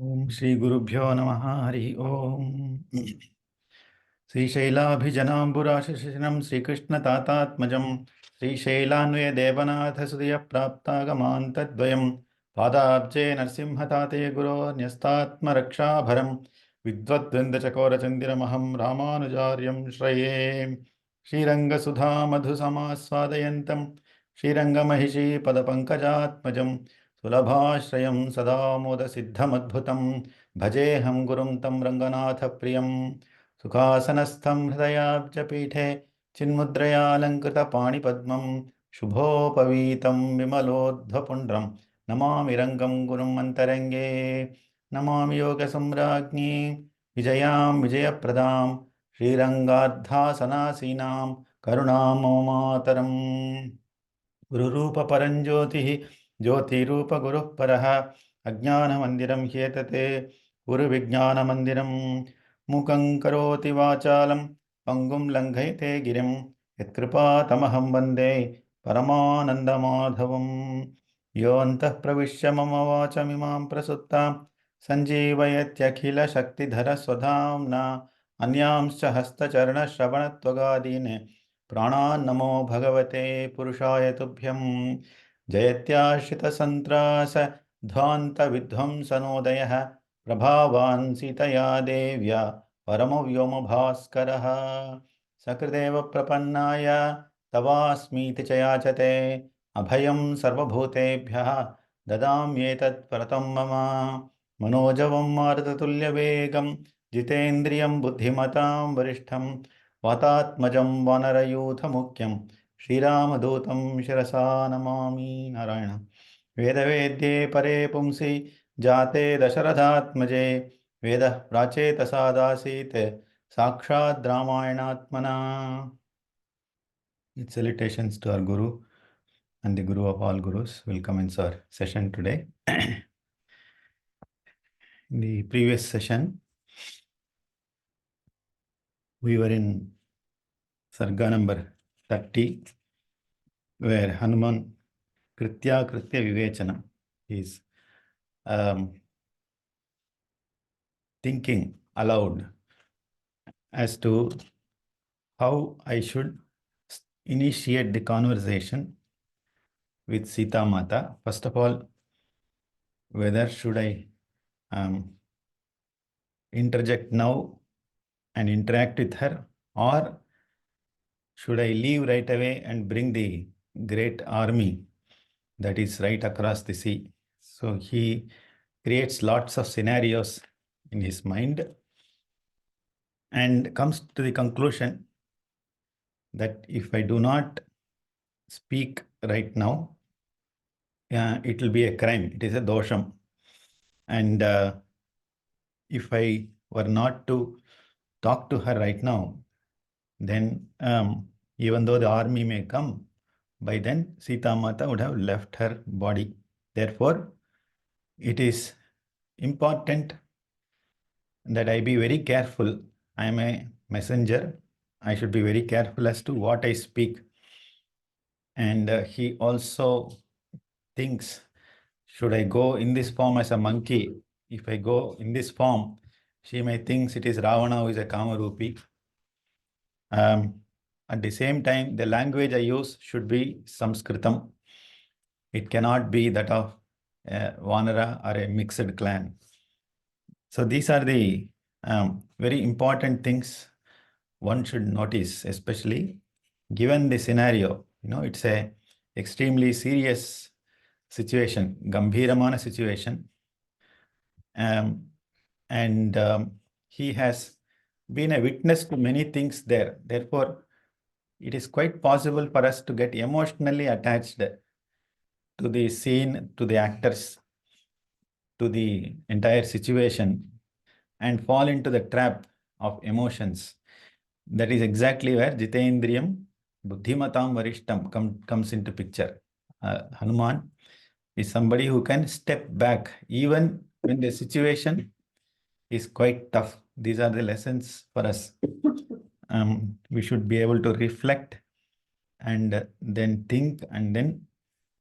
Om Shri Gurubhyo Namaha Hari Om. Srishailabhijanamburashisham Sri Krishna Tatatmajam Sri Shailanvaya Devanatha Sudhya Praptagamantadvayam Padabje Narsimha Tate Guru Nyastatma Rakshabharam Vidvadvrinda Chakora Chandiramaham Ramanujaryam Shraye Shriranga Sudha Madhu Samaswadayantam Shriranga Mahishi Padapankajatmajam Sulabhashrayam Sada Moda Siddhamadbhutam Bhajeham Gurum Tam Ranganatha Priyam Sukhasanastham Hridayabjapithe Chinmudrayalankrita Panipadmam Shubhopavitam Vimalodhvapundram Namami Rangam Gurum Antarenge Namami Yoga Samrajni Vijayam Vijayapradam Srirangadha Sanasinam Karunam Mamateram Guru Rupa Paranjyotihi Jyoti Rupa Guru Paraha Ajnana Mandiram Hyetate Guru Vijnana Mandiram Mukhaṁ Karoti Vachalam Pangum Langhayate Girim Yatkripa Tamaham Vande Paramananda Madhavam Yantah Pravishya Mama Vachamimam Prasuttam Sanjeevayatyakhila Shaktidhara Swadhamna Anyamscha Hastacharana Shravanatvagaadine प्राणान् नमो भगवते पुरुषाय तुभ्यं जयत्याश्रितसन्त्रास ध्वान्तविध्वंसनोदयः प्रभावान् सीतया देव्या परमव्योमभास्करः सकृदेव प्रपन्नाय तवास्मीति च याचते अभयं सर्वभूतेभ्यः ददाम्येतत् परतं मम मनोजवं मारुततुल्यवेगं जितेन्द्रियं बुद्धिमतां वरिष्ठं वातात्मजं वानरयूथमुख्यं श्रीरामदूतं शिरसा नमामि नारायण वेदवेद्ये परे पुंसि जाते दशरथात्मजे वेदः प्राचेतसादासीत् साक्षात् रामायणात्मना. With salutations to our Guru and the Guru of all Gurus. We'll commence our session today. In the previous session, we were in Sarga number 30, where Hanuman Kritya Vivechana is thinking aloud as to how I should initiate the conversation with Sita Mata. First of all, whether should I interject now and interact with her, or should I leave right away and bring the great army that is right across the sea? So he creates lots of scenarios in his mind and comes to the conclusion that if I do not speak right now, it will be a crime. It is a dosham. And if I were not to talk to her right now, then even though the army may come, by then Sita Mata would have left her body. Therefore, it is important that I be very careful. I am a messenger. I should be very careful as to what I speak. And he also thinks, should I go in this form as a monkey? If I go in this form, she may think it is Ravana who is a Kamarupi. At the same time, the language I use should be Sanskritam. It cannot be that of Vanara or a mixed clan. So these are the very important things one should notice, especially given the scenario. It's a extremely serious situation, Gambhiramana situation. He has been a witness to many things there. Therefore, it is quite possible for us to get emotionally attached to the scene, to the actors, to the entire situation, and fall into the trap of emotions. That is exactly where Jitendriyam Buddhimatam Varishtam comes into picture. Hanuman is somebody who can step back even when the situation is quite tough. These are the lessons for us. We should be able to reflect and then think and then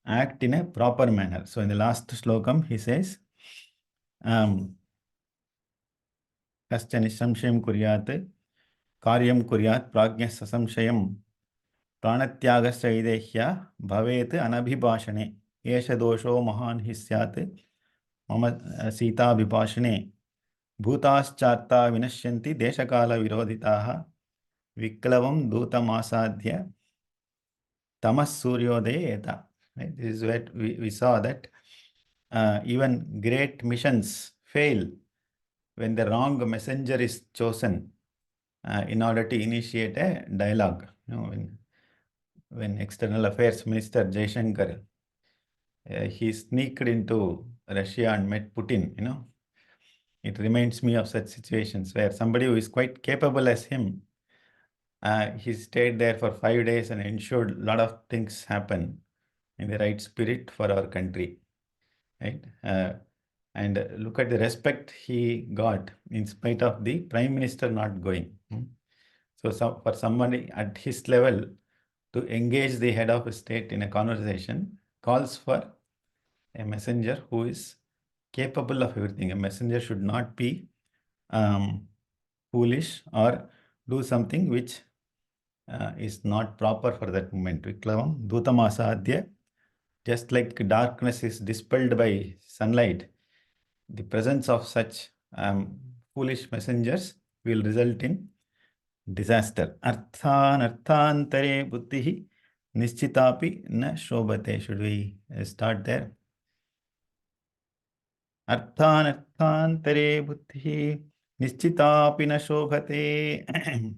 act in a proper manner. So in the last slokam, he says, कश्च निःसंशयं कुर्यात् कार्यं कुर्यात् प्राज्ञः ससंशयं प्राणत्यागश्च वैदेह्या भवेत् अनभिभाषणे एष दोषो महान् हि स्यात् मम सीताभिभाषणे भूताश्चार्ता विनश्यन्ति देशकालविरोधिताः विक्लवं दूतमासाद्य तमः सूर्योदये एता. This is what we saw that even great missions fail when the wrong messenger is chosen in order to initiate a dialogue. You know, when External Affairs Minister Jaishankar he sneaked into Russia and met Putin, you know, it reminds me of such situations where somebody who is quite capable as him, he stayed there for 5 days and ensured a lot of things happen in the right spirit for our country, right? And look at the respect he got in spite of the Prime Minister not going. So for somebody at his level to engage the head of a state in a conversation calls for a messenger who is capable of everything. A messenger should not be foolish or do something which is not proper for that moment. Viklavam Dutamasadhya, just like darkness is dispelled by sunlight, the presence of such foolish messengers will result in disaster. Arthan arthantare buddhihi nischitapi na shobhate. Should we start there? Arthan arthantere buddhihi nischitapi na shobhate.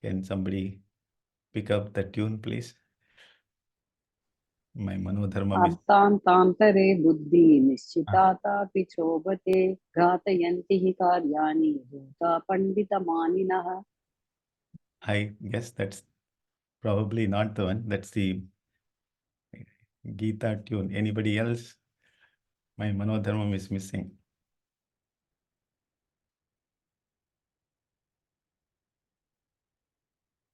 Can somebody pick up the tune, please? My manodharma is... अर्थान्तान्तरे बुद्धि निश्चितातापि क्षोभते घातयन्ति हि कार्याणि भूता पंडितमानिनः. I guess that's probably not the one. That's the Gita tune. Anybody else? My manodharma is missing.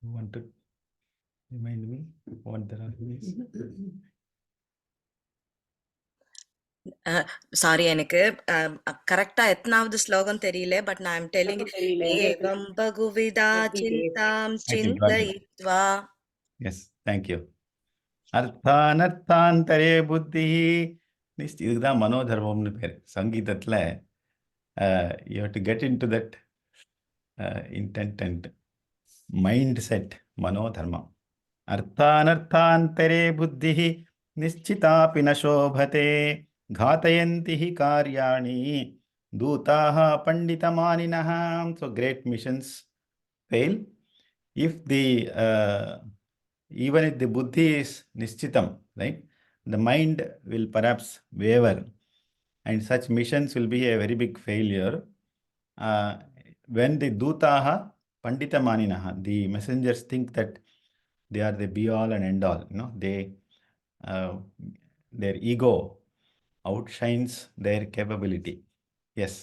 You want to remind me what the ragam is? Sorry எனக்கு கரெக்டா எத்தனாவது ஸ்லோகம் தெரியல but நான் ஐம் டெல்லிங் ஏவம் பகுவிதா சிந்தாம் சிந்தயித்வா. Yes, thank you. அர்த்தானர்த்தாந்தரே புத்தி இதுதான் மனோதர்மம்னு பேர் சங்கீதத்துல. You have to get into that intent and mindset, manodharma. Arthanarthantere buddhihi nischitapi na shobhate ghatayanti hi karyani dutaha panditamaninaha. So great missions fail if the even if the buddhi is nischitam, right? The mind will perhaps waver, and such missions will be a very big failure when the dutaha panditamaninaha, the messengers think that they are the be all and end all. You know, their ego outshines their capability. Yes.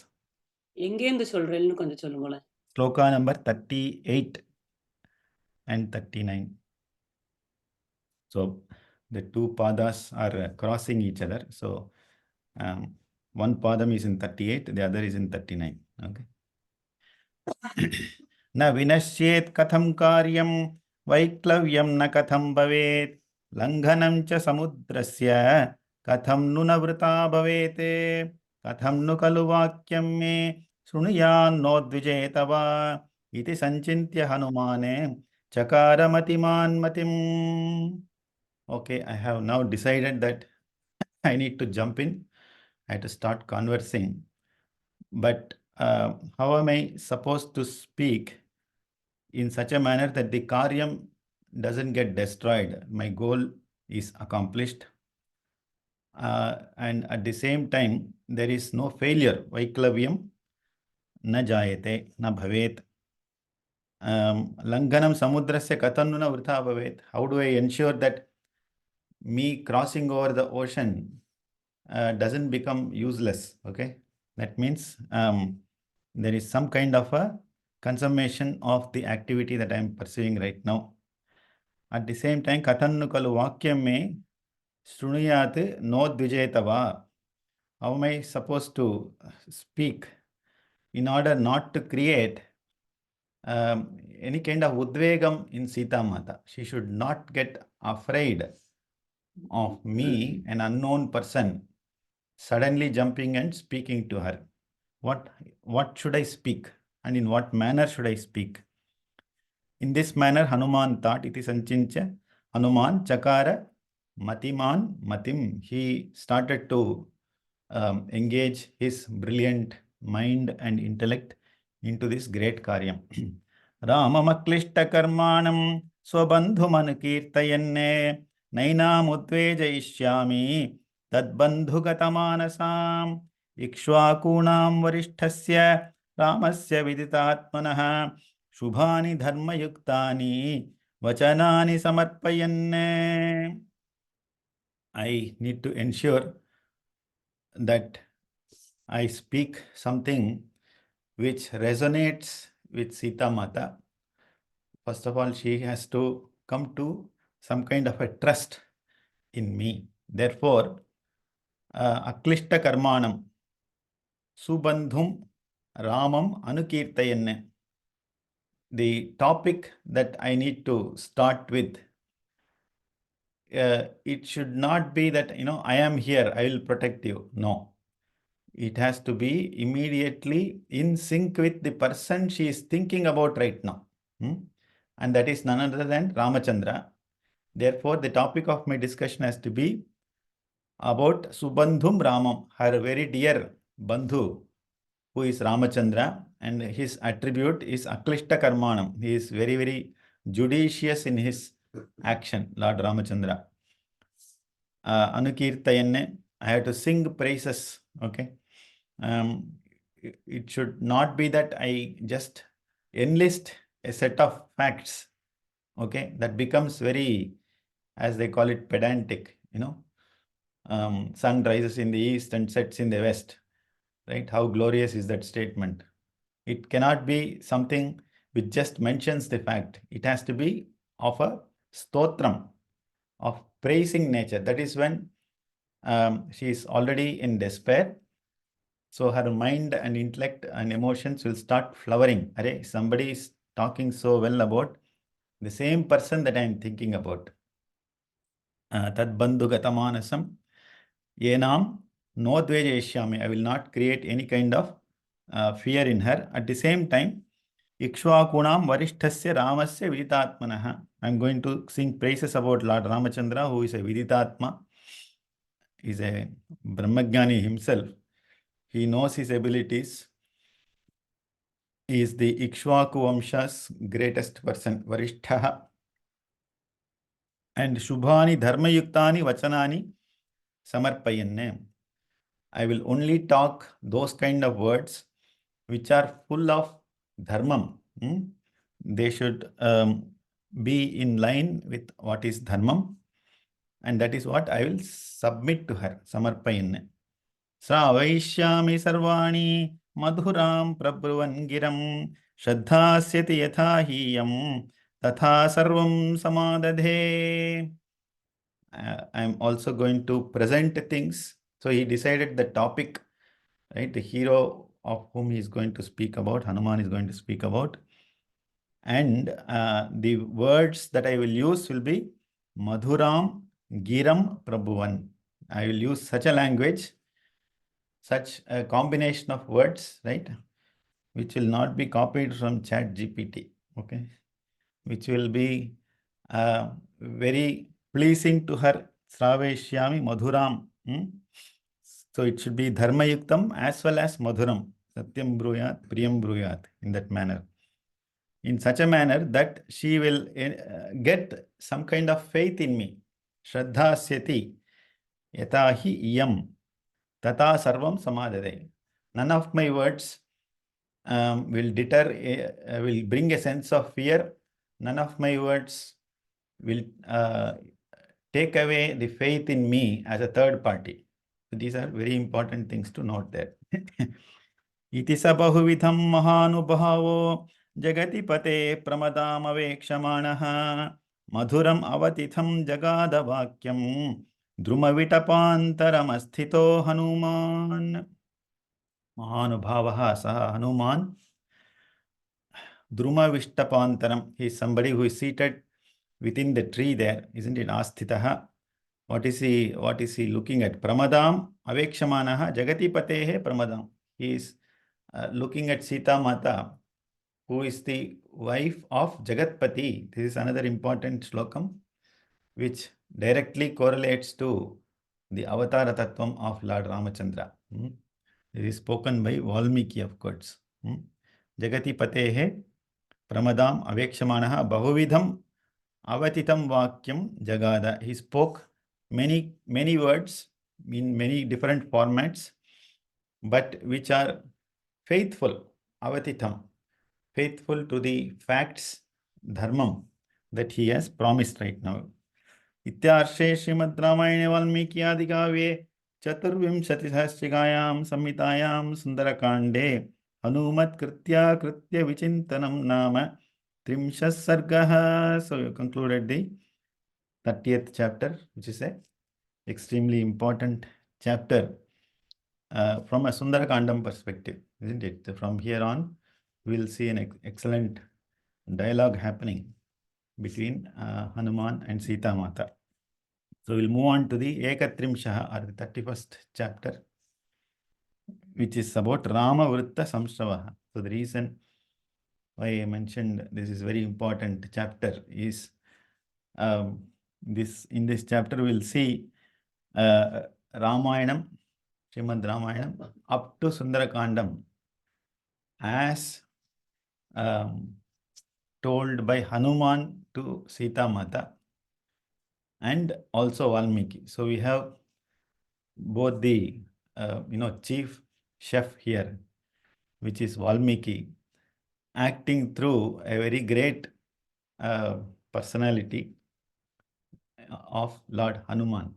எங்கேந்து சொல்றேன்னு கொஞ்சம் சொல்லுங்களேன். Sloka number 38 and 39. So the two padas are crossing each other. So one padam is in 38, the other is in 39. Okay. Na vinashyet katham karyam vaiklavyam na katham bhavet langhanam cha samudrasya katham nu navrita bhavete katham nu kalu vakyam me srunuyan nodvijetava iti sanchintya hanumane chakara matiman matim. Okay, I have now decided that I need to jump in. I have to start conversing. But how am I supposed to speak in such a manner that the karyam doesn't get destroyed? My goal is accomplished. And at the same time, there is no failure. Vaiklavyam na jayate, na bhavet. Langhanam samudrasya katanuna vrtha bhavet. How do I ensure that me crossing over the ocean doesn't become useless? Okay, that means there is some kind of a consummation of the activity that I am pursuing right now. At the same time, Katannu kalu vakyam me Shrunuyat no dvijetava. How am I supposed to speak in order not to create any kind of udvegam in Sita Mata? She should not get afraid of me, an unknown person, suddenly jumping and speaking to her. What should I speak, and in what manner should I speak? In this manner, Hanuman thought, iti sanchincha, Hanuman chakara matiman matim. He started to engage his brilliant mind and intellect into this great karyam. Ramamakklishta karmanam swabandhumanukirtayanne nainamudvejayishyami tadbandhugatamanasam ikshvakunam varishthasya ramasya viditatmanah shubhani dharmayuktani vachanani samarpayanne. I need to ensure that I speak something which resonates with Sita Mata. First of all, she has to come to some kind of a trust in me. Therefore, Aklishta Karmanam Subandhum Ramam Anukirtayanne. The topic that I need to start with, it should not be that, I am here, I will protect you. No. It has to be immediately in sync with the person she is thinking about right now. And that is none other than Ramachandra. Therefore, the topic of my discussion has to be about Subandhum Ramam, her very dear Bandhu, who is Ramachandra, and his attribute is Aklishta Karmanam. He is very, very judicious in his action, Lord Ramachandra. Anukirtayanne, I have to sing praises, okay? It should not be that I just enlist a set of facts, okay? That becomes very, as they call it, pedantic, sun rises in the east and sets in the west, right? How glorious is that statement? It cannot be something which just mentions the fact. It has to be of a stotram, of praising nature. That is when she is already in despair. So her mind and intellect and emotions will start flowering. Array, somebody is talking so well about the same person that I am thinking about. Tad bandhu gatamanasam yenam no dvejayishyami. I will not create any kind of fear in her. At the same time, Ikshvakunam varishthasya ramasya viditatmanah. I am going to sing praises about Lord Ramachandra, who is a viditatma, is a Brahmajnani himself. He knows his abilities. He is the Ikshvaku Vamsha's greatest person, Varishtha. And Shubhani Dharmayuktani Vachanani Samarpayanne. I will only talk those kind of words which are full of dharmam. They should be in line with what is dharmam. And that is what I will submit to her, Samarpayanne. Sravaishyami sarvani madhuram prabhuvan giram shraddhasyati yatha hiyam tatha sarvam samadadhe. I am also going to present things. So he decided the topic, right? The hero of whom he is going to speak about, Hanuman is going to speak about. And the words that I will use will be Madhuram Giram Prabhuvan. I will use such a language, such a combination of words, right? Which will not be copied from ChatGPT, okay? Which will be very pleasing to her. Sraveshyami Madhuram. So it should be Dharma Yuktam as well as Madhuram. Satyam Bruyat, Priyam Bruyat, in that manner. In such a manner that she will get some kind of faith in me. Shraddhasyati yatahi iyam tata sarvam samadade. None of my words will deter, will bring a sense of fear. None of my words will take away the faith in me as a third party. So these are very important things to note there. Iti sabahuvidham mahanubhavo jagati pate pramadam avekshamaanaha Madhuram avatitham jagada Drumavitapantaramastito Hanuman. Mahanubhavaha saha Hanuman. Drumavishtapantaram. He is somebody who is seated within the tree there, isn't it? Asthitaha. What is he looking at? Pramadam avekshamanaha jagati patehe pramadam. He is looking at Sita Mata, who is the wife of Jagatpati. This is another important slokam which directly correlates to the Avatara Tattvam of Lord Ramachandra. It is spoken by Valmiki, of course. Jagati patehe pramadam avekshamanaha bahuvidham avatitam vakyam jagada. He spoke many words in many different formats, but which are faithful, avatitam, faithful to the facts, dharmam, that he has promised right now. Ityarshye Srimad Ramayane Valmiki Adikavye Chaturvimshatisahasrikayam Samhitayam Sundarakande Hanumat Kritya Vichintanam Nama Trimshas Sargaha. So you concluded the 30th chapter, which is a extremely important chapter from a Sundara Kandam perspective, isn't it? From here on, we will see an excellent dialogue happening between Hanuman and Sita Mata. So we'll move on to the Ekatrimshaha, or the 31st chapter, which is about Rama Vritta Samshravaha. So the reason why I mentioned this is very important chapter is in this chapter we'll see Ramayanam, Srimad Ramayanam up to Sundarakandam as told by Hanuman to Sita Mata and also Valmiki. So we have both the chief chef here, which is Valmiki, acting through a very great personality of Lord Hanuman.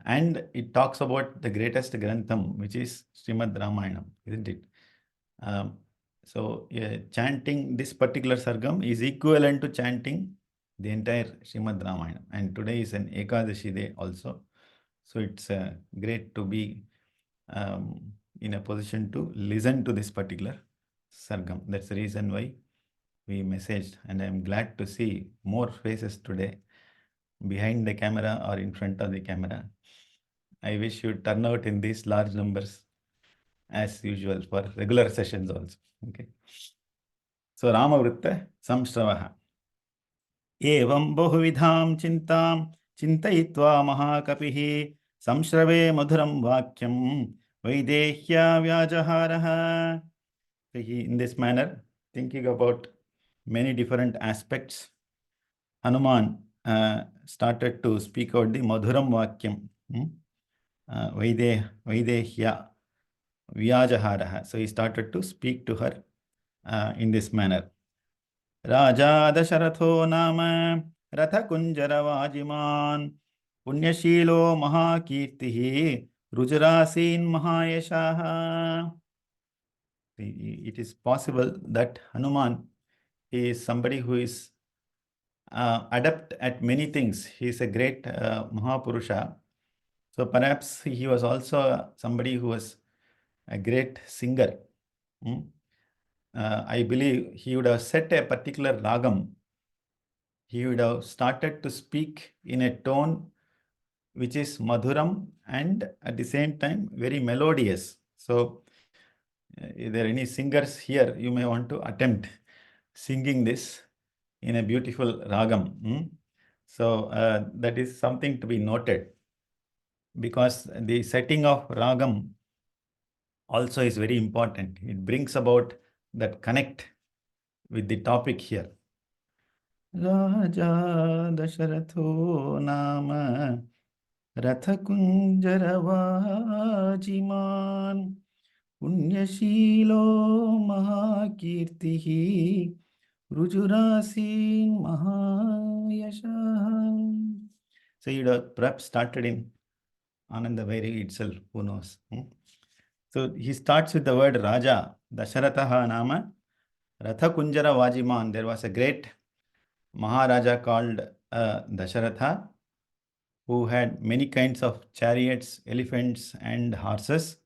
And it talks about the greatest Grantham, which is Srimad Ramayanam, isn't it? So chanting this particular sargam is equivalent to chanting the entire Srimad Ramayanam. And today is an Ekadashi day also. So it's great to be in a position to listen to this particular sargam. That's the reason why we messaged, and I'm glad to see more faces today behind the camera or in front of the camera. I wish you turn out in these large numbers as usual for regular sessions also. Okay. So Rama Vritta Samshravaha. Evam bahuvidham chintam chintayitva mahakapihi samshrave madhuram vakyam vaidehya vyajaharaha. So he, in this manner, thinking about many different aspects, Hanuman started to speak out the madhuram vakyam, vaidehya vyajaharaha. So he started to speak to her in this manner. Raja Dasharatho Nama Ratha Kunjaravajiman Punyashilo Mahakirtihi Rujarasin Mahayashaha. It is possible that Hanuman is somebody who is adept at many things. He is a great Mahapurusha. So perhaps he was also somebody who was a great singer. I believe he would have set a particular ragam. He would have started to speak in a tone which is madhuram and at the same time very melodious. So if there are any singers here, you may want to attempt singing this in a beautiful ragam. So that is something to be noted, because the setting of ragam also is very important. It brings about that connect with the topic here. Raja Dasharatho Nama Ratha Kunjaravajiman Punyashilo Mahakirtihi Rujurasin Mahayashaha. So you'd have perhaps started in Ananda Vairi itself, who knows. So he starts with the word Raja, Dasharataha Nama, Ratha Kunjara Vajiman. There was a great Maharaja called Dasharatha, who had many kinds of chariots, elephants, and horses.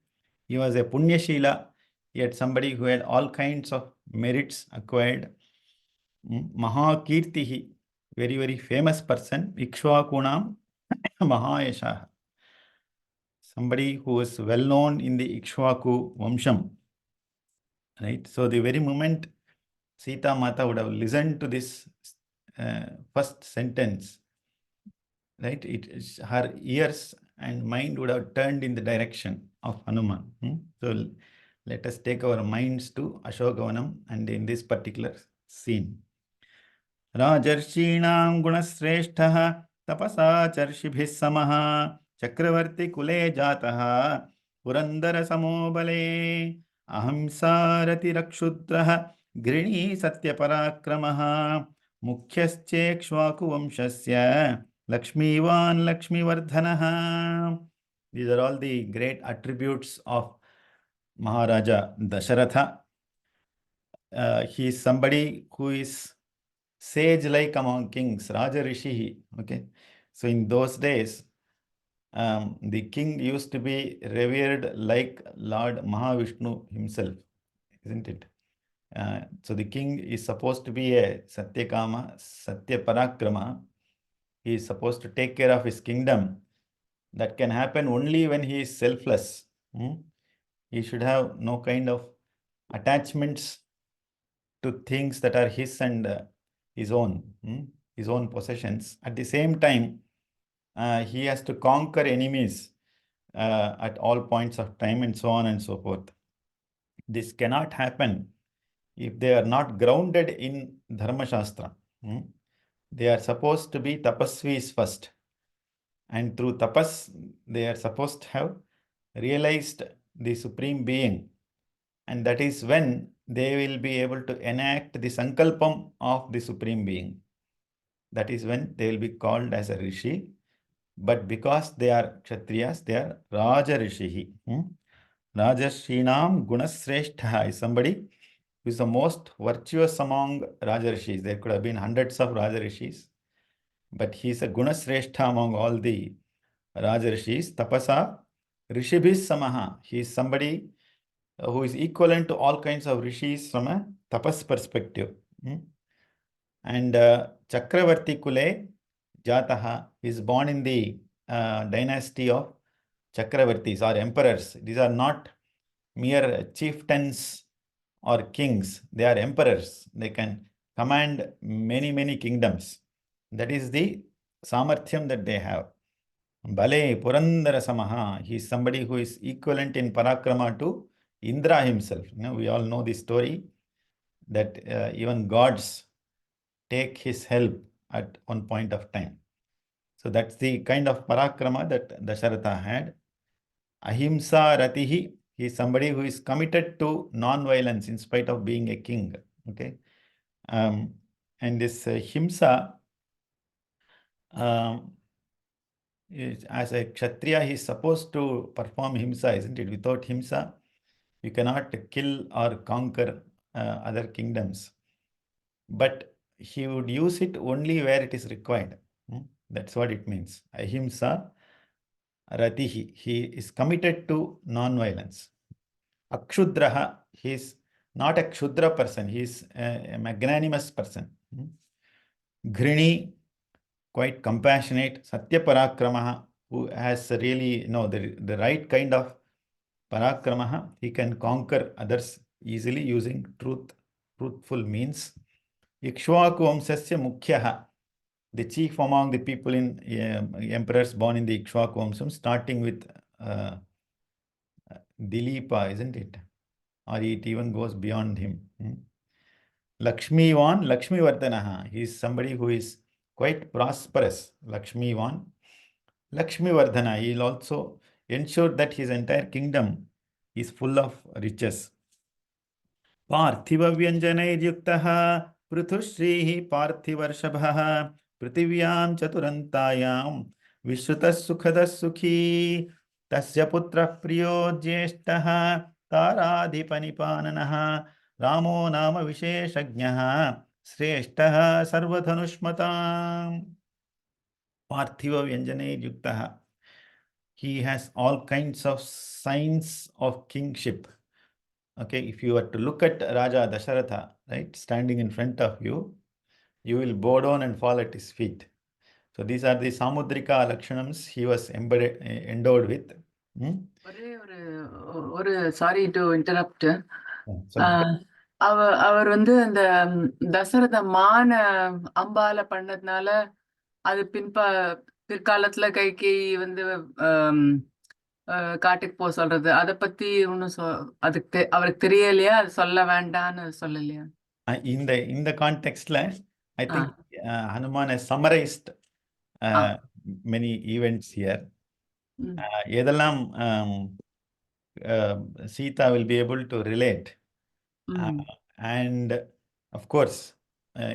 He was a Punyashila. He had somebody who had all kinds of merits acquired. Mahakirtihi, very, very famous person. Ikshvakunam Mahayasha. Somebody who is well known in the Ikshvaku Vamsham. Right? So the very moment Sita Mata would have listened to this first sentence, right? Her ears and mind would have turned in the direction of Hanuman. So let us take our minds to Ashokavanam and in this particular scene. राजर्षीणां गुणश्रेष्ठः तपसा चर्षिभिः समः चक्रवर्ती कुले जातः पुरन्दरसमो बले अहंसारतिरक्षुद्रः गृणी सत्यपराक्रमः मुख्यश्चेक्ष्वाकुवंशस्य लक्ष्मीवान् लक्ष्मीवर्धनः. These are all the great attributes of Maharaja Dasharatha. He is somebody who is sage-like among kings, Raja Rishi. Okay, so in those days, the king used to be revered like Lord Mahavishnu himself, isn't it? So the king is supposed to be a Satyakama, Satyaparakrama. He is supposed to take care of his kingdom. That can happen only when he is selfless. He should have no kind of attachments to things that are his and his own possessions. At the same time, he has to conquer enemies at all points of time and so on and so forth. This cannot happen if they are not grounded in Dharma Shastra. They are supposed to be tapasvis first. And through tapas, they are supposed to have realized the Supreme Being. And that is when they will be able to enact the sankalpam of the Supreme Being. That is when they will be called as a Rishi. But because they are Kshatriyas, they are Raja Rishihi. Rajashinam Gunasreshtha is somebody who is the most virtuous among Raja Rishis. There could have been hundreds of Raja Rishis, but he is a Gunasreshtha among all the Raja Rishis. Tapasa Rishibhis Samaha. He is somebody who is equivalent to all kinds of rishis from a tapas perspective. And Chakravarti Kule Jataha is born in the dynasty of Chakravartis or emperors. These are not mere chieftains or kings. They are emperors. They can command many, many kingdoms. That is the samarthyam that they have. Bale Purandara Samaha. He is somebody who is equivalent in Parakrama to Indra himself. We all know the story that even gods take his help at one point of time. So that's the kind of Parakrama that Dasharatha had. Ahimsa Ratihi. He is somebody who is committed to non-violence in spite of being a king. Okay. And this Himsa, as a Kshatriya, he is supposed to perform Himsa, isn't it? Without Himsa, you cannot kill or conquer other kingdoms. But he would use it only where it is required. That's what it means. Ahimsa Ratihi. He is committed to non-violence. Akshudraha. He is not a Kshudra person. He is a magnanimous person. Grini, quite compassionate. Satyaparakramaha, who has really the right kind of parakramaha. He can conquer others easily using truthful means. Ikshvaku Vamsasya Mukhyaha, the chief among the people in emperors born in the Ikshvaku Vamsam, starting with Dilipa, isn't it? Or it even goes beyond him. Lakshmivan, Lakshmivardhanaha. He is somebody who is quite prosperous. Lakshmivan, Lakshmivardhana. He will also ensure that his entire kingdom is full of riches. Parthiva Pruthusrihi Parthivarshabha Prithivyaam Chaturantayam Vishrutas Sukhadas Sukhi Tasya Putra Priyo Jyeshtaha Taradhipanipananaha Ramo Nama Visheshagnaha Sreshtah Sarvadhanushmatam. Parthiva Vyanjane Yuktah. He has all kinds of signs of kingship. Okay, if you were to look at Raja Dasharatha, right, standing in front of you, you will bow down and fall at his feet. So these are the Samudrika Lakshanams he was endowed with. Sorry to interrupt. So, அவர் வந்து அந்த தசரத மான அம்பால பண்ணதுனால அது பிற்காலத்துல கைகேயி வந்து காட்டுக்கு போக சொல்றது அத பத்தி ஒன்னும் அதுக்கு அவருக்கு தெரியலையா, அது சொல்ல வேண்டாம்னு சொல்லலையா? in the context, I think Hanuman has summarized many events here. எதெல்லாம் Sita will be able to relate. And of course,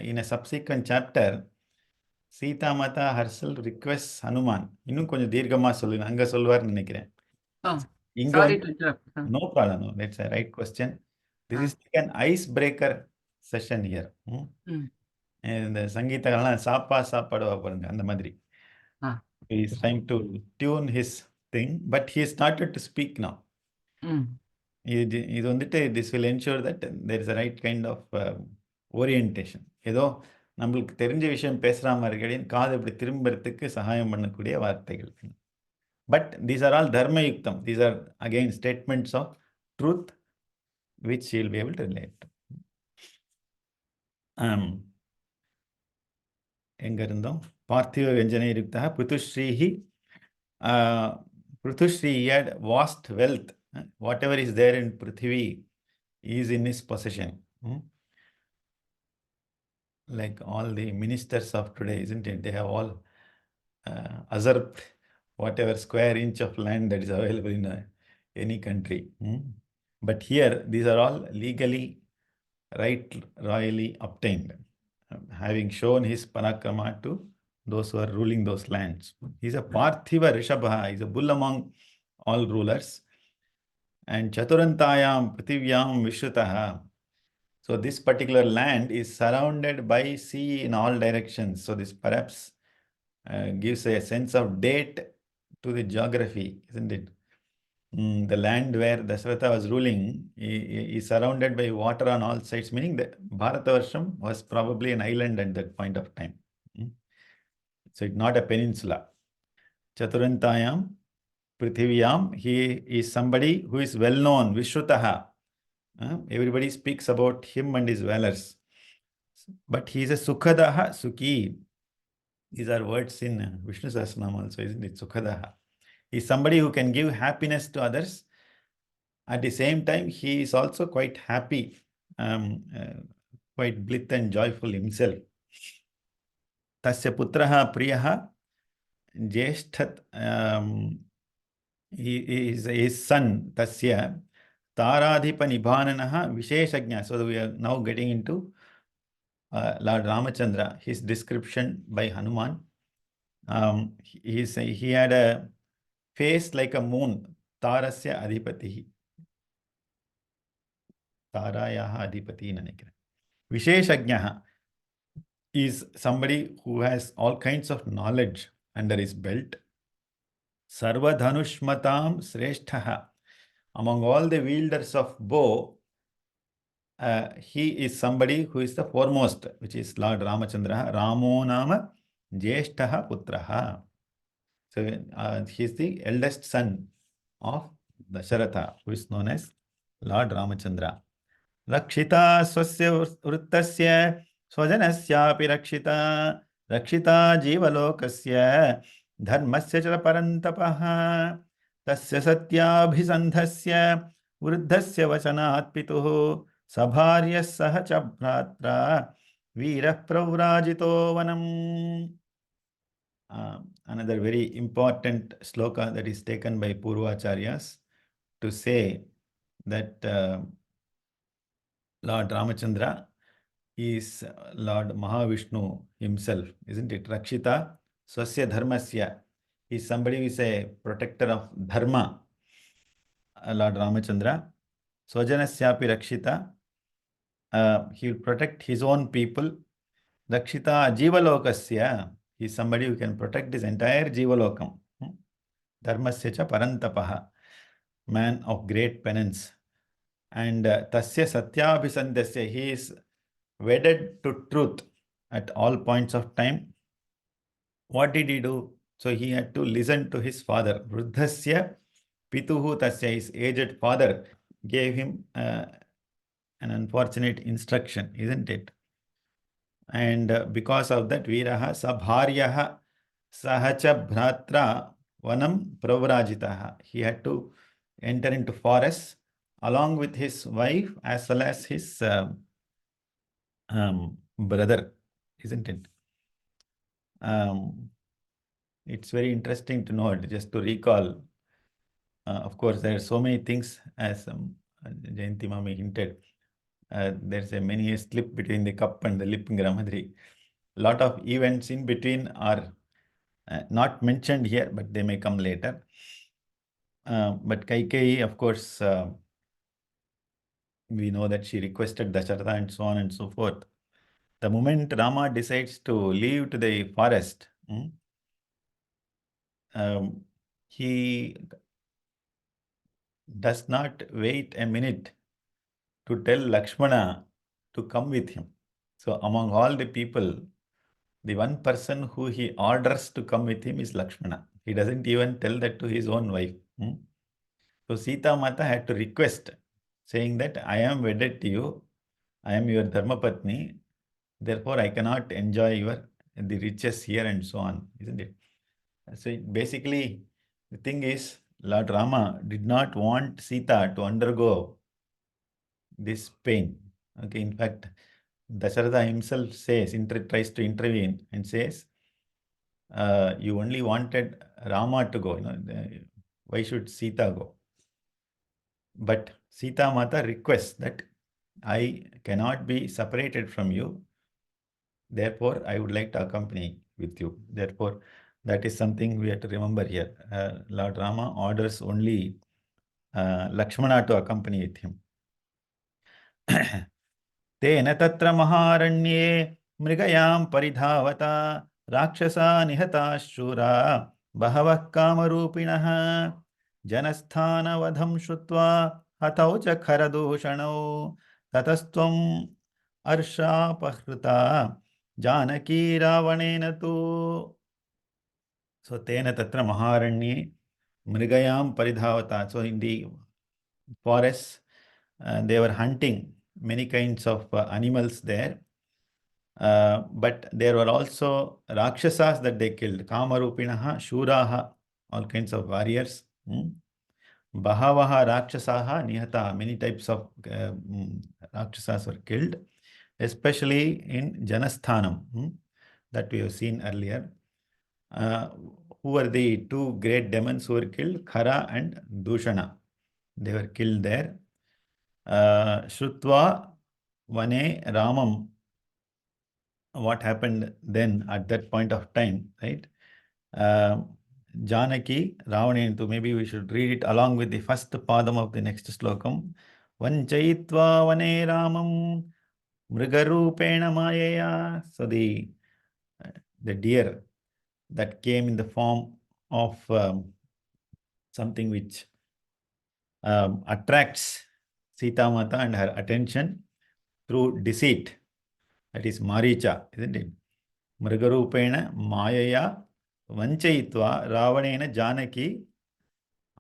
in a subsequent chapter, Sita Mata herself requests Hanuman. இன்னும் கொஞ்சம் தீர்க்கமா சொல்லுங்க, அங்க சொல்வார்னு நினைக்கிறேன். Sorry to interrupt. No problem, no, that's a right question. This is like an icebreaker session here. இந்த சங்கீதங்கள்லாம் சாப்பாடுவா பாருங்க, அந்த மாதிரி. He is trying to tune his thing, but he has started to speak now. இது வந்துட்டு this will ensure that there is a right kind of orientation. ஏதோ நம்மளுக்கு தெரிஞ்ச விஷயம் பேசுற மாதிரி கிடையாது, காது இப்படி திரும்பறதுக்கு சகாயம் பண்ணக்கூடிய வார்த்தைகள். But these are all dharma yuktam. These are again statements of truth which he will be able to relate. எங்க இருந்தோம்? பார்த்திவ வியஞ்சனை Yukta பிருத்துஸ்ரீஹி. Prithushree had vast wealth. Whatever is there in Prithvi is in his possession. Like all the ministers of today, isn't it? They have all usurped whatever square inch of land that is available in any country. But here, these are all legally, royally obtained, having shown his parakrama to those who are ruling those lands. He's a Parthiva Rishabha, he's a bull among all rulers. And Chaturantayam Prithvyam Vishrutaha. So this particular land is surrounded by sea in all directions. So this perhaps gives a sense of date to the geography, isn't it? The land where Dasharatha was ruling is surrounded by water on all sides, meaning that Bharatavarsham was probably an island at that point of time. So it's not a peninsula. Chaturantayam Prithvyam, he is somebody who is well known, Vishrutaha. Everybody speaks about him and his valors. But he is a Sukhadaha, Sukhi. These are words in Vishnu Sahasranam also, isn't it? Sukhadaha. He is somebody who can give happiness to others. At the same time, he is also quite happy, quite blithe and joyful himself. Tasya putraha priyaha jeshthat. His son, Tasya, Taradhipa Nibhananaha Visheshagnya. So we are now getting into Lord Ramachandra, his description by Hanuman. He had a face like a moon, Tarasya Adhipatihi. Tarayaha Adhipati Nanikra. Visheshagnya is somebody who has all kinds of knowledge under his belt. Sarvadhanushmatam Sreshthaha. Among all the wielders of bow, he is somebody who is the foremost, which is Lord Ramachandra. Ramo nama Jeshtaha Putraha. So he is the eldest son of Dasharatha, who is known as Lord Ramachandra. Rakshita swasya vruttasya swajanasyapi rakshita rakshita jivalokasya dharmasya chara parantapaha tasya satyabhisandhasya vruddhasya vachanat pituhu sabharya saha cha bhratra veerah pravrajito vanam. Another very important sloka that is taken by Purvacharyas to say that Lord Ramachandra is Lord Mahavishnu himself, isn't it? Rakshita swasya dharmasya. He is somebody who is a protector of dharma, Lord Ramachandra. Swajanasyapi rakshita. he will protect his own people. Rakshita Jivalokasya. He is somebody who can protect his entire Jivalokam. Dharmasya cha parantapaha. Man of great penance. And tasya satyabhisandasya. He is wedded to truth at all points of time. What did he do? So he had to listen to his father. Vruddhasya pituhu tasya. His aged father gave him an unfortunate instruction, isn't it? And because of that, Viraha Sabharyaha Sahacha Bhratra Vanam Pravrajitaha. He had to enter into forest along with his wife as well as his brother, isn't it? It's very interesting to note, just to recall. Of course, there are so many things, as Jayanti Mami hinted. There's many a slip between the cup and the lip in Gramadri. Lot of events in between are not mentioned here, but they may come later. But Kaikeyi, of course, we know that she requested Dasharatha and so on and so forth. The moment Rama decides to leave to the forest, he does not wait a minute to tell Lakshmana to come with him. So among all the people, the one person who he orders to come with him is Lakshmana. He doesn't even tell that to his own wife. So Sita Mata had to request, saying that I am wedded to you, I am your Dharmapatni, therefore I cannot enjoy the riches here and so on, isn't it? So basically, the thing is, Lord Rama did not want Sita to undergo this pain. Okay, in fact, Dasharatha himself says, tries to intervene and says, you only wanted Rama to go, why should Sita go? But Sita Mata requests that I cannot be separated from you. Therefore, I would like to accompany with you. Therefore, that is something we have to remember here. Lord Rama orders only Lakshmana to accompany with him. तेन तत्र महारण्ये मृगयां परिधावता राक्षसा निहता शूरा बहवः कामरूपिणः जनस्थानवधं श्रुत्वा हतौ च खरदूषणौ ततस्त्वम् अर्षापहृता जानकी रावणेन तु. So tena tatra maharanye mrigayam paridhavata. So in the forest, they were hunting many kinds of animals there. But there were also rakshasas that they killed. Kamarupinaha, Shuraha, all kinds of warriors. Bahavaha Rakshasaha Nihata, many types of Rakshasas were killed, especially in Janasthanam, that we have seen earlier. Who were the two great demons who were killed? Khara and Dushana. They were killed there. Shrutva Vane Ramam. What happened then at that point of time, right? Janaki Ravanentu. Maybe we should read it along with the first padam of the next slokam. Vanchaitva Vane Ramam Mrigarupena Mayaya. So the deer that came in the form of something which attracts Sita Mata and her attention through deceit. That is Maricha, isn't it? Mrigarupena Mayaya Vanchaitva Ravanena Janaki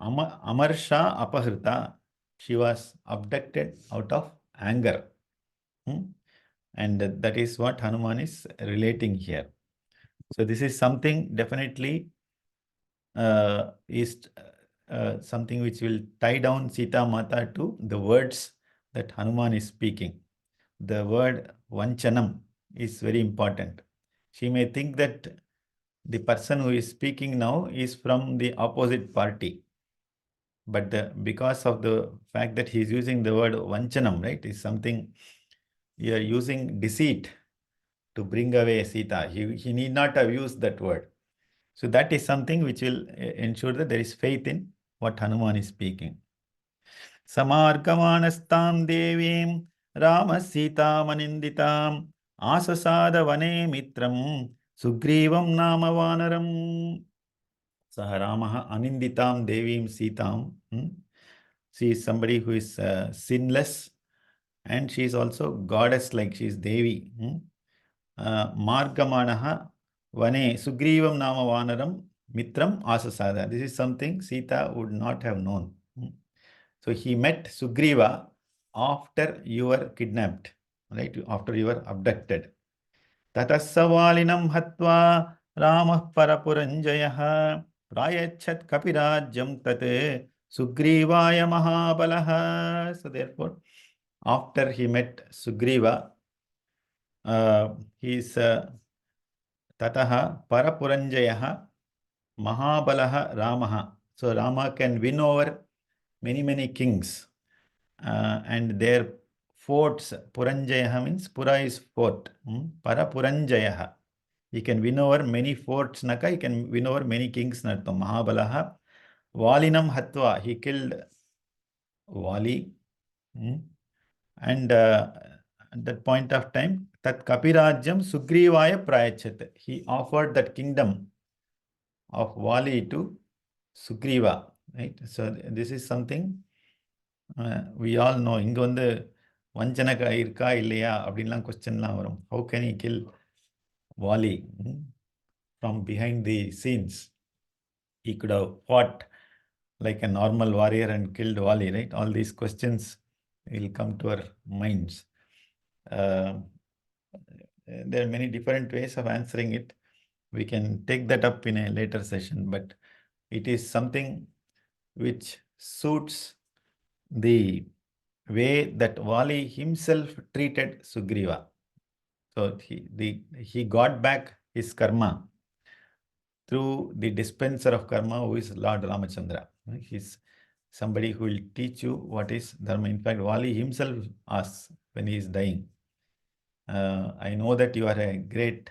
Amarsha Apahrita. She was abducted out of anger. And that is what Hanuman is relating here. So this is something definitely is something which will tie down Sita Mata to the words that Hanuman is speaking. The word Vanchanam is very important. She may think that the person who is speaking now is from the opposite party. But because of the fact that he is using the word Vanchanam, right, is something you are using deceit to bring away Sita. He need not have used that word. So that is something which will ensure that there is faith in what Hanuman is speaking. Samargamanastam devim Rama Sita Manindita Asasada Vane Mitram Sugrivam Nama Vanaram. Saha Ramaha Aninditam Devim Sitam. She is somebody who is sinless, and she is also goddess, like she is Devi. Margamanaha Vane Sugrivam Nama Vanaram Mitram Asasada. This is something Sita would not have known. So he met Sugriva after you were kidnapped, right? After you were abducted. Tatasavalinam hatva Ramah Parapuranjayah Prayachat Kapirajam Tate Sugrivaya Mahabalaha. So therefore, after he met Sugriva, he is Tataha Parapuranjayah Mahabalaha Ramaha. So Rama can win over many kings. And their forts, Puranjaya means Pura is fort. Parapuranjaya. He can win over many forts, Naka, he can win over many kings, Nartam. Mahabalaha. Valinam Hatva, he killed Vali. And at that point of time, Tat Kapirajyam Sugrivaya Prayachat. He offered that kingdom of Vali to Sugriva. Right? So this is something we all know. இங்க வந்து வஞ்சனக இருக்கா இல்லையா அப்படின்லாம் கொஸ்டின்லாம் வரும். How can he kill Wali from behind the scenes? He could have fought like a normal warrior and killed Wali, right? All these questions will come to our minds. There are many different ways of answering it. We can take that up in a later session, but it is something which suits the way that Vali himself treated Sugriva. So he got back his karma through the dispenser of karma, who is Lord Ramachandra. He's somebody who will teach you what is dharma. In fact, Vali himself asks when he is dying, I know that you are a great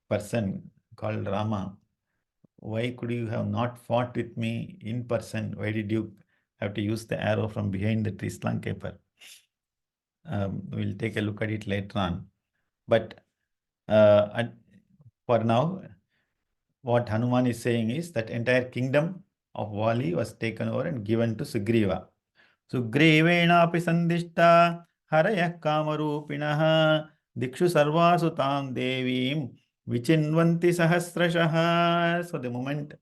person called Rama. Why could you have not fought with me in person? Why did you have to use the arrow from behind the Trislan Keper? We'll take a look at it later on. But for now, what Hanuman is saying is that entire kingdom of Vali was taken over and given to Sugriva. Sugrivena pisandishta haraya kamarupinaha dikshu sarvasu tam devim vichinvanti sahasrashaha. So the moment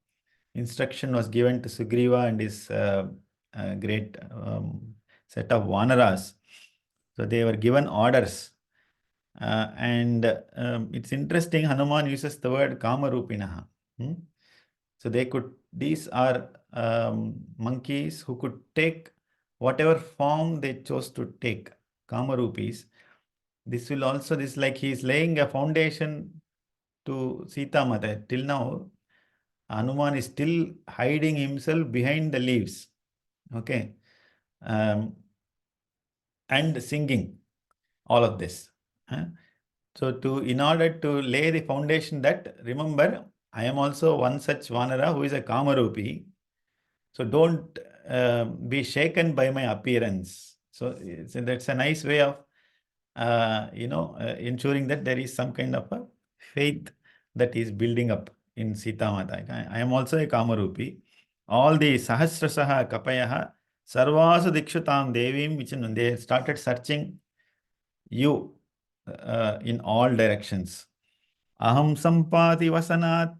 instruction was given to Sugriva and his great set of Vanaras, so they were given orders. And it's interesting, Hanuman uses the word Kamarupinaha. So these are monkeys who could take whatever form they chose to take, Kamarupis. This is like he is laying a foundation to Sita Mata. Till now, Hanuman is still hiding himself behind the leaves. Okay. And singing all of this. So in order to lay the foundation that, remember, I am also one such Vanara who is a Kamarupi. So don't be shaken by my appearance. So that's a nice way of, ensuring that there is some kind of a faith that is building up in Sita Mata. I am also a Kamarupi. All the Sahasrasaha Kapayaha Sarvasu Dikshutam Devim, which they started searching you in all directions. Aham sampati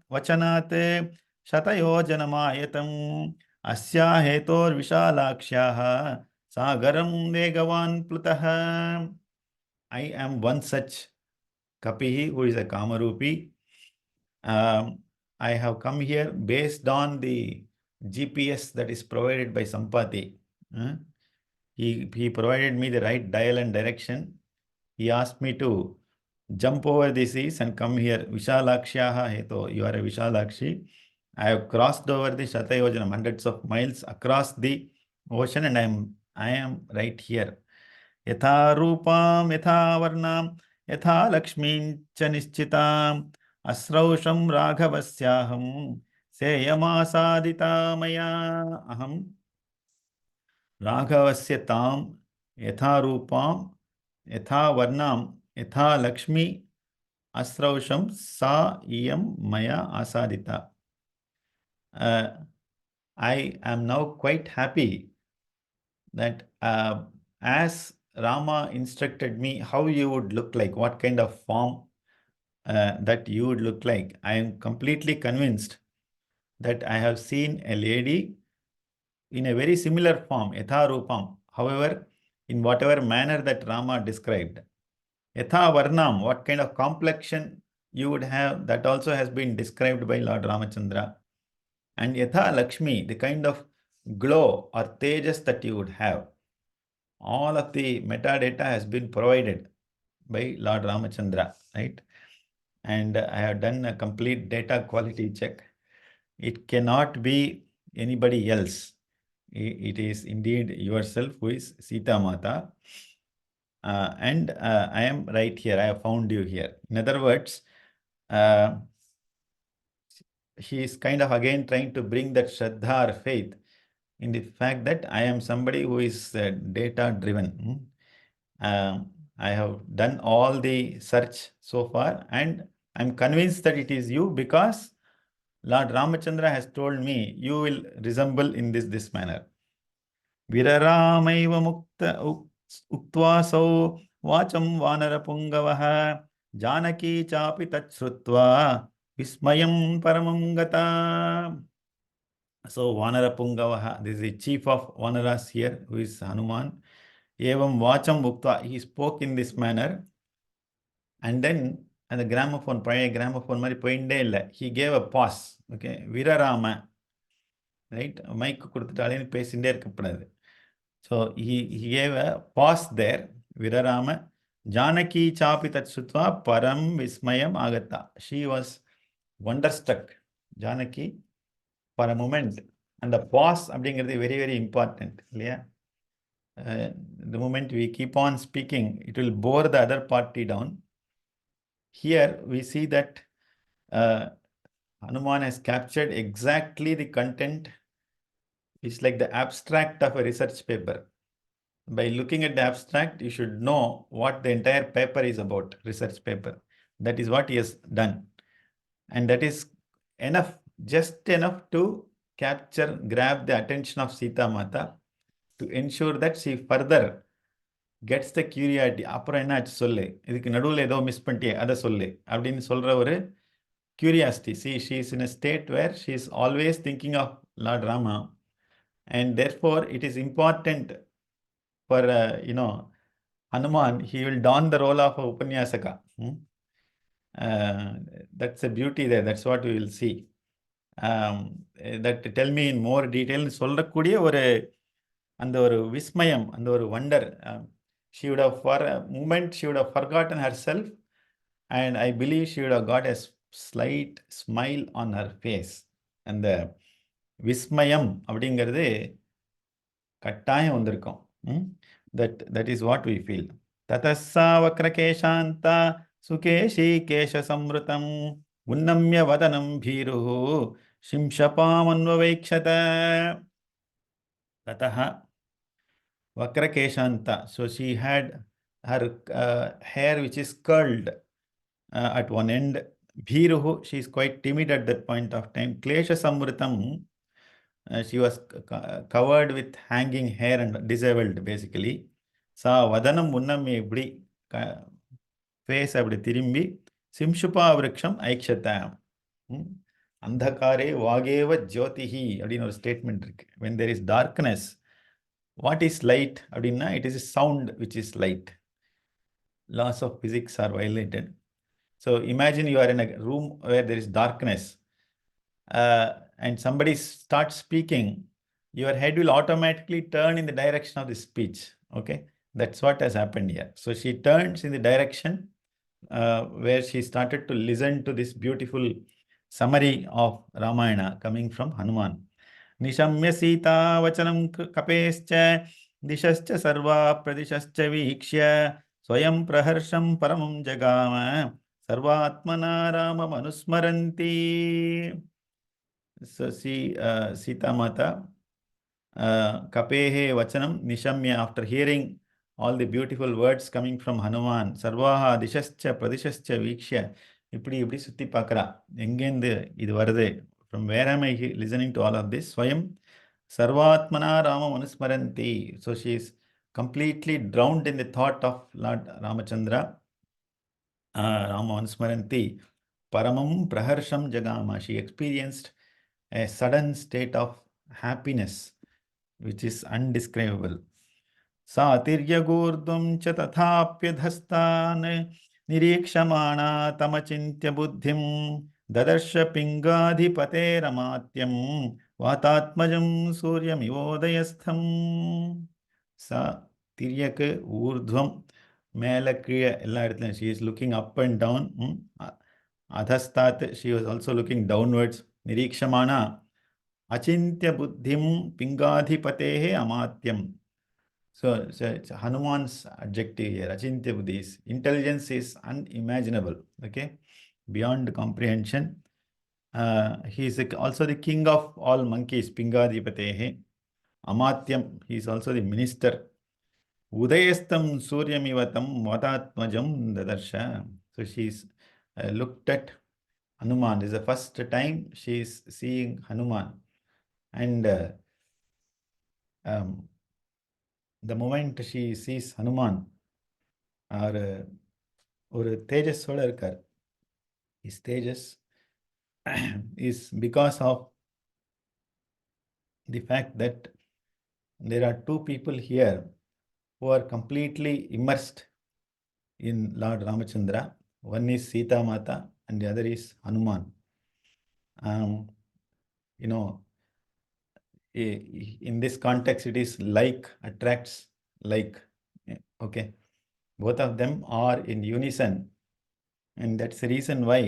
vachanate shatayojanamayam asya hetor vishalakshaha sagaram vegavan plutaha. I am one such Kapihi who is a Kamarupi. I have come here based on the GPS that is provided by Sampati. He provided me the right dial and direction. He asked me to jump over the seas and come here. Vishalakshaha heto. You are a Vishalakshi. I have crossed over the Shatayojanam, hundreds of miles across the ocean, and I am right here. Yatha rupam, yatha varnam, yatha lakshmin cha nischitam, asrausham ragavasyaham, seyamasādita maya aham. Raghavasya tam yatha rupam Yatha Varnam, Yatha Lakshmi Asrausham Sa Iyam Maya Asadita. I am now quite happy that as Rama instructed me how you would look like, what kind of form that you would look like. I am completely convinced that I have seen a lady in a very similar form, Yatha Rupam. However, in whatever manner that Rama described. Yatha Varnam, what kind of complexion you would have, that also has been described by Lord Ramachandra. And Yatha Lakshmi, the kind of glow or tejas that you would have. All of the metadata has been provided by Lord Ramachandra, right? And I have done a complete data quality check. It cannot be anybody else. It is indeed yourself who is Sita Mata. And I am right here. I have found you here. In other words, he is kind of again trying to bring that Shraddha or faith in the fact that I am somebody who is data driven. I have done all the search so far and I'm convinced that it is you because Lord Ramachandra has told me you will resemble in this manner. Viraramaiva mukta uktvasau vacham vanarapungavaha janaki chapi tachrutva vismayam paramam gata. So Vanarapungavaha, this is the chief of Vanaras here, who is Hanuman. Evam vacham uktva, he spoke in this manner. And then, and the gramophone, paya gramophone mari poinde illa, he gave a pause. Okay, Virarama, right? Mic kuduthitale pesinde irukappadadu. So he gave a pause there. Virarama, Janaki chapi tatsutva param vismayam agata. She was wonderstruck. Janaki, for a moment. And the pause அப்படிங்கிறது very, very important. இல்லையா? The moment we keep on speaking, it will bore the other party down. Here we see that Hanuman has captured exactly the content. It's like the abstract of a research paper. By looking at the abstract, you should know what the entire paper is about, research paper. That is what he has done. And that is enough, just enough to grab the attention of Sita Mata to ensure that she further gets the curiosity. அப்புறம் என்ன ஆச்சு சொல்லு, இதுக்கு நடுவில் ஏதோ miss பண்ணிட்டே அதை சொல்லு அப்படின்னு சொல்ற ஒரு curiosity. See, she is in a state where she is always thinking of Lord Rama, and therefore it is important for Hanuman. He will don the role of a Upanyasaka. That's a beauty there. That's what we will see. That tell me in more detail சொல்லக்கூடிய ஒரு அந்த ஒரு விஸ்மயம், அந்த ஒரு wonder. She would have, for a moment, she would have forgotten herself, and I believe she would have got a slight smile on her face. And the விஸ்மயம் அப்படிங்கிறது கட்டாயம் வந்திருக்கும். That is what we feel. Tatassa vakrakeshanta sukeshi kesha samrutam unnamya vadanam bhiruhu shimshapamanvavekshata. Tataha Vakrakeshanta. So she had her hair which is curled at one end. Bhiruhu, she is quite timid at that point of time. Klesha Samvritam, she was covered with hanging hair and disabled basically. Sa Vadanam Unnam Ebdi, face abdi tirimbi, Simshupa Vriksham Aikshata. Andhakare Vageva Jyotihi, adin or statement. When there is darkness, what is light? Abdina, it is a sound which is light. Laws of physics are violated. So imagine you are in a room where there is darkness and somebody starts speaking, your head will automatically turn in the direction of the speech. Okay, that's what has happened here. So she turns in the direction where she started to listen to this beautiful summary of Ramayana coming from Hanuman. Nishamya Sita Vachanam Kapescha Dishascha Sarva Pradishascha Vikshya Swayam Praharsham Paramam Jagama Sarvatmana Rama Manusmaranti. So see Sita Mata Kapehe Vachanam Nishamya, after hearing all the beautiful words coming from Hanuman. Sarvaha dishascha pradishascha vikshya. இப்படி சுத்தி பார்க்கறா. எங்கேந்து இது வருது? From where am I listening to all of this? Swayam sarvatmana rama manusmaranti. So she is completely drowned in the thought of Lord Ramachandra. Rama manusmaranti. Paramam praharsham jagama. She experienced a sudden state of happiness which is undescribable. सातिर्यगूर्ध्वं च तथाप्यधस्तान् निरीक्षमाणा तमचिन्त्य बुद्धिं ददर्श पिङ्गाधिपतेरमात्यं वातात्मजं सूर्यमिवोदयस्थं. सा तिर्यक ऊर्ध्वं மேல கீழே எல்லா இடத்துலையும் she is looking up and down. Adhastat, she was also looking downwards. Nirikshamana achintya buddhim pingadhipatehe amatyam. So it's Hanuman's adjective here. Achintya buddhi. Intelligence is unimaginable. Okay, beyond comprehension. He is also the king of all monkeys. Pingadhipatehe amatyam. He is also the minister. Udayastam suryamivatam vatatmajam dadarsha. So she's looked at Hanuman. This is the first time she is seeing Hanuman. And the moment she sees Hanuman, ஒரு தேஜஸோட இருக்கார். His tejas is because of the fact that there are two people here who are completely immersed in Lord Ramachandra. One is Sita Mata and the other is Hanuman. In this context, it is like attracts like. Okay, both of them are in unison, and that's the reason why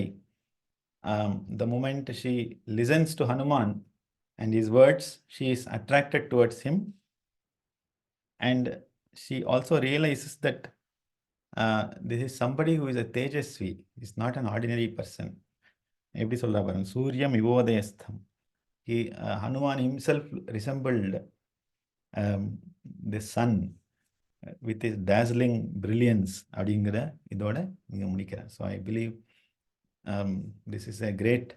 the moment she listens to Hanuman and his words, she is attracted towards him, and she also realizes that this is somebody who is a Tejasvi. Is not an ordinary person. எப்படி சொல்றா பாருங்க, சூரியம் விவோதயஸ்தம். Hanuman himself resembled the sun with his dazzling brilliance. அப்படிங்கிற இதோட இங்க முடிக்கிறேன். So I believe this is a great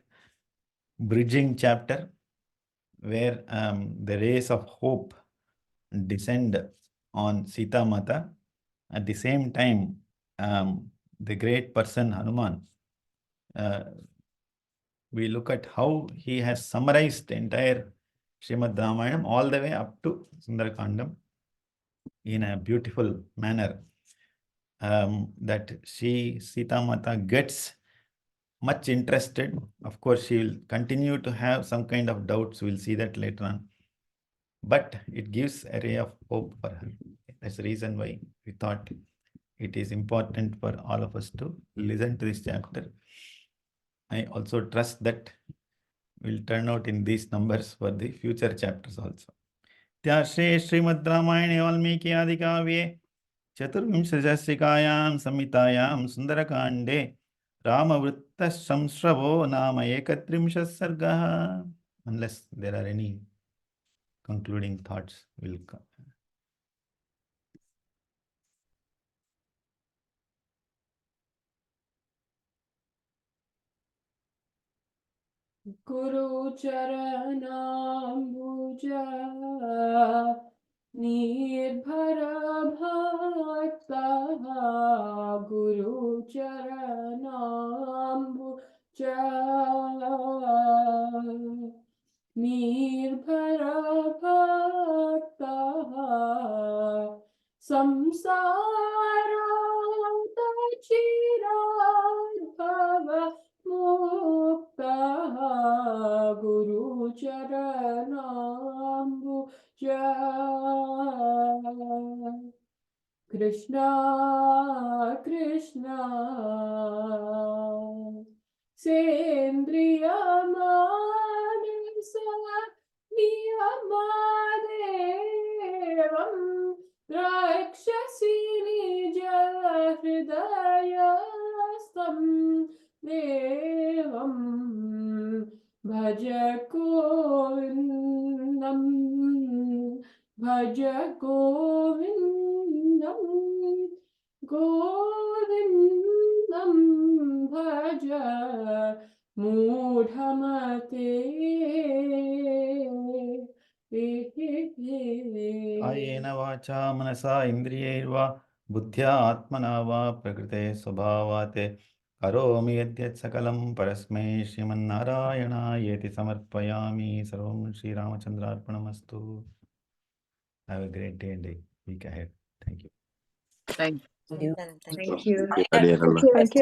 bridging chapter where the rays of hope descend on Sita Mata. At the same time, the great person Hanuman, we look at how he has summarized the entire Srimad Ramayanam all the way up to Sundara Kandam in a beautiful manner, that Sita Mata gets much interested. Of course, she will continue to have some kind of doubts. We'll see that later on. But it gives a ray of hope for her. That's the reason why we thought it is important for all of us to listen to this chapter. I also trust that will turn out in these numbers for the future chapters also. Tyashe Srimad Ramayane Valmiki Adikavye Chaturvimshashrikayam Samhitayam Sundarakande Ramavritta Samshravo Nama Ekatrimshas Sargaha. Unless there are any concluding thoughts, will come. Guru Charanambuja Nirbhara Bhakta Guru Charanambuja Nirbhara Bhakta Samsara Chiradbhava Mukta Guru Charanambuja. Krishna Krishna Sendriya Manasa Niyamadevam Rakshasi Nijahridayastam Devam Bhaja Govindam Bhaja Govindam गोविन्दं भज मूढमते कायेन वाचा मनसा इन्द्रियैर्वा बुद्ध्या आत्मना वा प्रकृते स्वभावात् करोमि यद्यत् सकलं परस्मै श्रीमन्नारायणायेति समर्पयामि. सर्वं श्रीरामचन्द्रार्पणमस्तु. Have a great day and week ahead. Thank you. Thank you. Thank you. Thank you. Hare Rama. Thank you.